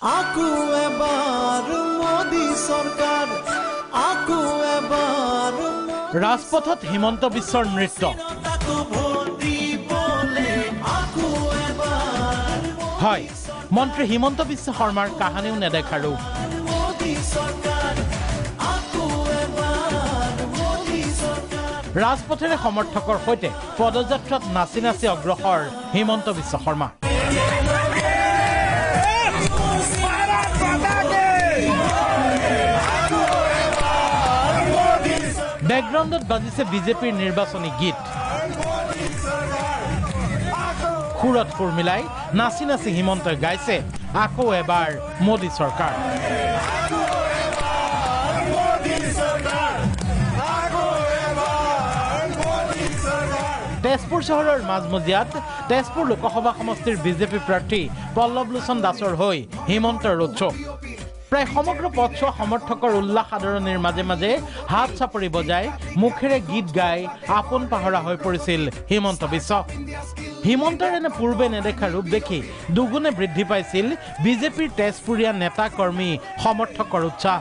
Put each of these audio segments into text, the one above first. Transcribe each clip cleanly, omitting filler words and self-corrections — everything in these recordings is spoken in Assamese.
আকু এবাৰ মোদী চৰকাৰ আকু এবাৰ ৰাজপথত হিমন্ত বিশ্বৰ নৃত্য হয় মন্ত্ৰী হিমন্ত বিশ্ব শৰ্মাৰ কাহানিও নেদেখা ৰূপ ৰাজপথেৰে সমৰ্থকৰ সৈতে পদযাত্ৰাত নাচি নাচি অগ্ৰসৰ হিমন্ত বিশ্ব শৰ্মা বেকগ্ৰাউণ্ডত বাজিছে বিজেপিৰ নিৰ্বাচনী গীত সুৰত সুৰ মিলাই নাচি নাচি হিমন্তই গাইছে আকৌ এবাৰ মোদী চৰকাৰ তেজপুৰ চহৰৰ মাজমজিয়াত তেজপুৰ লোকসভা সমষ্টিৰ বিজেপি প্ৰাৰ্থী পল্লৱ লোচন দাসৰ হৈ হিমন্তৰ ৰোড শ্ব' প্ৰায় সমগ্ৰ পথছোৱা সমৰ্থকৰ উল্লাস আদৰণিৰ মাজে মাজে হাত চাপৰি বজাই মুখেৰে গীত গাই আপোন পাহৰা হৈ পৰিছিল হিমন্ত বিশ্ব হিমন্তৰ এনে পূৰ্বে নেদেখা ৰূপ দেখি দুগুণে বৃদ্ধি পাইছিল বিজেপিৰ তেজপুৰীয়া নেতা কৰ্মী সমৰ্থকৰ উৎসাহ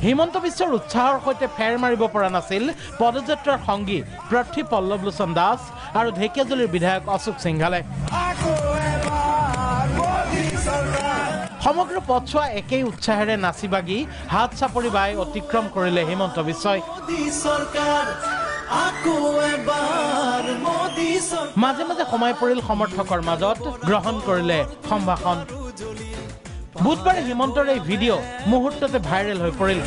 হিমন্ত বিশ্বৰ উৎসাহৰ সৈতে ফেৰ মাৰিব পৰা নাছিল পদযাত্ৰাৰ সংগী প্ৰাৰ্থী পল্লৱ লোচন দাস আৰু ঢেকিয়াজুলিৰ বিধায়ক অশোক সিংঘালে সমগ্ৰ পথছোৱা একেই উৎসাহেৰে নাচি বাগি হাত চাপৰি বাই অতিক্ৰম কৰিলে হিমন্ত বিশ্বই মাজে মাজে সোমাই পৰিল সমৰ্থকৰ মাজত গ্ৰহণ কৰিলে সম্ভাষণ বুধবাৰে হিমন্তৰ এই ভিডিঅ' মুহূৰ্ততে ভাইৰেল হৈ পৰিল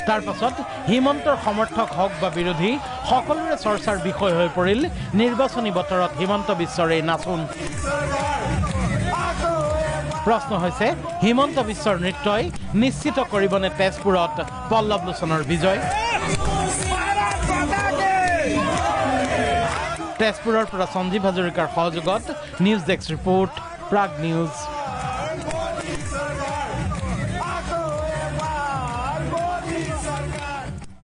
তাৰ পাছত হিমন্তৰ সমৰ্থক হওক বা বিৰোধী সকলোৰে চৰ্চাৰ বিষয় হৈ পৰিল নিৰ্বাচনী বতৰত হিমন্ত বিশ্বৰ এই নাচোন প্ৰশ্ন হৈছে হিমন্ত বিশ্বৰ নৃত্যই নিশ্চিত কৰিবনে তেজপুৰত পল্লৱ লোচনৰ বিজয় তেজপুৰৰ পৰা সঞ্জীৱ হাজৰিকাৰ সহযোগত news desk report Prag news